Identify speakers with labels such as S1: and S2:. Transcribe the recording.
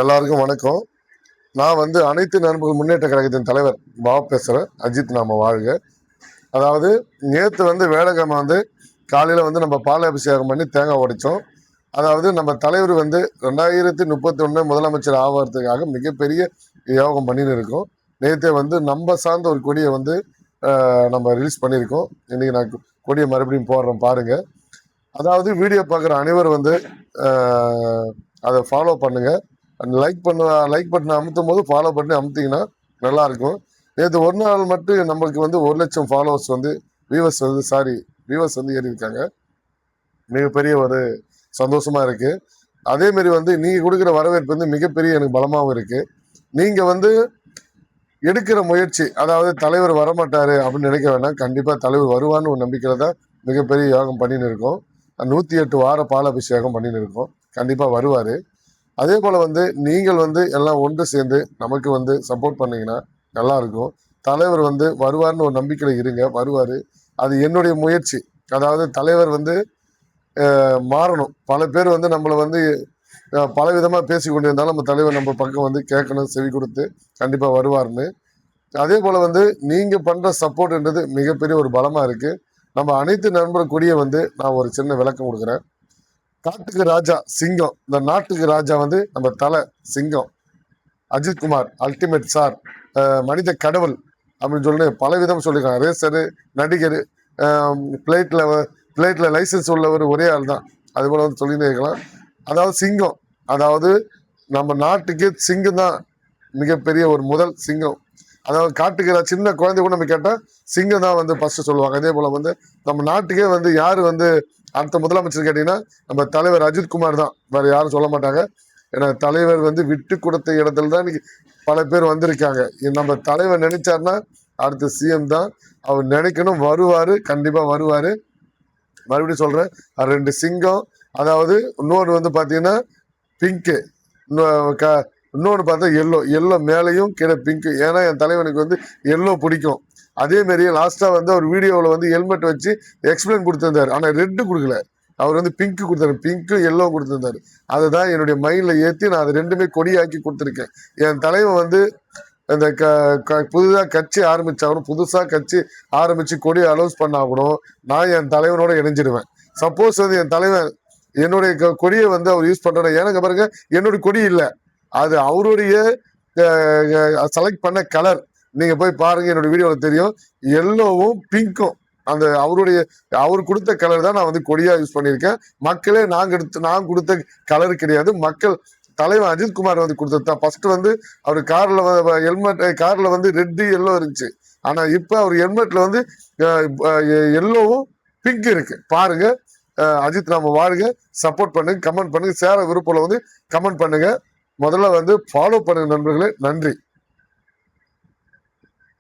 S1: எல்லாருக்கும் வணக்கம். நான் அனைத்து நண்பர்கள் முன்னேற்ற கழகத்தின் தலைவர் பாபா பேசுகிறேன். அஜித் நாம வாழ்க. அதாவது நேற்று வேலைக்கிழமை காலையில் நம்ம பால் அபிஷேகம் பண்ணி தேங்காய் உடைச்சோம். அதாவது நம்ம தலைவர் 2031 முதலமைச்சர் ஆவறதுக்காக மிகப்பெரிய யோகம் பண்ணின்னு இருக்கோம். நேற்றே நம்ம சார்ந்த ஒரு கொடியை நம்ம ரிலீஸ் பண்ணியிருக்கோம். இன்னைக்கு நான் கொடியை மறுபடியும் போடுறேன் பாருங்க. அதாவது வீடியோ பார்க்குற அனைவரும் அதை ஃபாலோ பண்ணுங்க. லைக் பட்டன் அமுத்தும் போது ஃபாலோ பண்ணி அமுத்திங்கன்னா நல்லா இருக்கும். நேற்று ஒரு நாள் மட்டும் நம்மளுக்கு 1 லட்சம் ஃபாலோவர்ஸ் வியூவர்ஸ் ஏறி இருக்காங்க. மிகப்பெரிய ஒரு சந்தோஷமா இருக்கு. அதே மாதிரி நீங்க கொடுக்குற வரவேற்பு மிகப்பெரிய எனக்கு பலமாகவும் இருக்கு. நீங்க எடுக்கிற முயற்சி, அதாவது தலைவர் வரமாட்டாரு அப்படின்னு நினைக்க வேண்டாம். கண்டிப்பா தலைவர் வருவான்னு ஒரு நம்பிக்கையில தான் மிகப்பெரிய யோகம் பண்ணின்னு இருக்கோம். 108 வார பால் அபிஷேகம் பண்ணின்னு இருக்கோம். கண்டிப்பா வருவாரு. அதே போல நீங்கள் எல்லாம் ஒன்று சேர்ந்து நமக்கு சப்போர்ட் பண்ணீங்கன்னா நல்லா இருக்கும். தலைவர் வருவார்னு ஒரு நம்பிக்கையில இருங்க. வருவாரு. அது என்னுடைய முயற்சி. அதாவது தலைவர் மாறணும். பல பேர் நம்மளை பல விதமா பேசி கொண்டிருந்தாலும் நம்ம தலைவர் நம்ம பக்கம் கேட்கணும், செவி கொடுத்து கண்டிப்பா வருவார்னு. அதே போல நீங்க பண்ற சப்போர்ட்ன்றது மிகப்பெரிய ஒரு பலமா இருக்கு. நம்ம அனைத்து நண்பர் கூடிய நான் ஒரு சின்ன விளக்கம் கொடுக்குறேன். காட்டுக்கு ராஜா சிங்கம், இந்த நாட்டுக்கு ராஜா நம்ம தலை சிங்கம் அஜித்குமார், அல்டிமேட் சார், மனித கடவுள் அப்படின்னு சொல்லி பல விதம் சொல்லியிருக்காங்க. ரேசரு, நடிகர், பிளேட்ல லைசன்ஸ் உள்ளவர் ஒரே ஆள் தான். அது போல சொல்லினே இருக்கலாம். அதாவது சிங்கம், அதாவது நம்ம நாட்டுக்கு சிங்கம் தான் மிகப்பெரிய ஒரு முதல் சிங்கம். அதாவது காட்டுக்கிற சின்ன குழந்தை கூட நம்ம கேட்டால் சிங்கம் தான் ஃபர்ஸ்ட் சொல்லுவாங்க. அதே போல நம்ம நாட்டுக்கே யாரு அடுத்த முதலமைச்சர் கேட்டீங்கன்னா நம்ம தலைவர் அஜித்குமார் தான். வேற யாரும் சொல்ல மாட்டாங்க. ஏன்னா தலைவர் விட்டு கொடுத்த இடத்துல தான் இன்னைக்கு பல பேர் வந்திருக்காங்க. நம்ம தலைவர் நினைச்சாருன்னா அடுத்த சிஎம் தான். அவர் நினைக்கணும், வருவாரு, கண்டிப்பா வருவாரு. மறுபடியும் சொல்றேன், 2 சிங்கம். அதாவது இன்னொன்று பாத்தீங்கன்னா பிங்க்கு, இன்னொன்று பார்த்தா எல்லோ மேலையும் கீழே பிங்க். ஏன்னா என் தலைவனுக்கு எல்லோ பிடிக்கும். அதே மாதிரி லாஸ்டா ஒரு வீடியோவில் ஹெல்மெட் வச்சு எக்ஸ்பிளைன் கொடுத்திருந்தாரு. ஆனா ரெட்டு கொடுக்கல, அவர் பிங்க் கொடுத்தாரு. பிங்க்கும் எல்லோ கொடுத்திருந்தாரு. அதுதான் என்னுடைய மைண்ட்ல ஏற்றி நான் அது ரெண்டுமே கொடியாக்கி கொடுத்துருக்கேன். என் தலைவன் இந்த புதுதாக கட்சி ஆரம்பிச்சாகணும், புதுசாக கட்சி ஆரம்பிச்சு கொடியை அலௌன்ஸ் பண்ணாகணும். நான் என் தலைவனோட இணைஞ்சிடுவேன். சப்போஸ் என் தலைவன் என்னுடைய கொடியை அவர் யூஸ் பண்ற, எனக்கு பாருங்க என்னுடைய கொடி இல்லை, அது அவருடைய செலக்ட் பண்ண கலர். நீங்க போய் பாருங்க, என்னோட வீடியோல தெரியும். எல்லோவும் பிங்க்கும் அந்த அவர் கொடுத்த கலர் தான் நான் கொடியா யூஸ் பண்ணியிருக்கேன். மக்களே நான் கொடுத்த கலர் கிடையாது. மக்கள் தலைவர் அஜித்குமார் கொடுத்தது தான். ஃபர்ஸ்ட் அவர் ஹெல்மெட் கார்ல ரெட்டு எல்லோ இருந்துச்சு. ஆனா இப்ப அவர் ஹெல்மெட்ல எல்லோவும் பிங்க் இருக்கு. பாருங்க. அஜித் நாம வாழ்க. சப்போர்ட் பண்ணுங்க, கமெண்ட் பண்ணுங்க, சேர விருப்பம் கமெண்ட் பண்ணுங்க. முதல்ல ஃபாலோ பண்ணுங்க நண்பர்களே. நன்றி.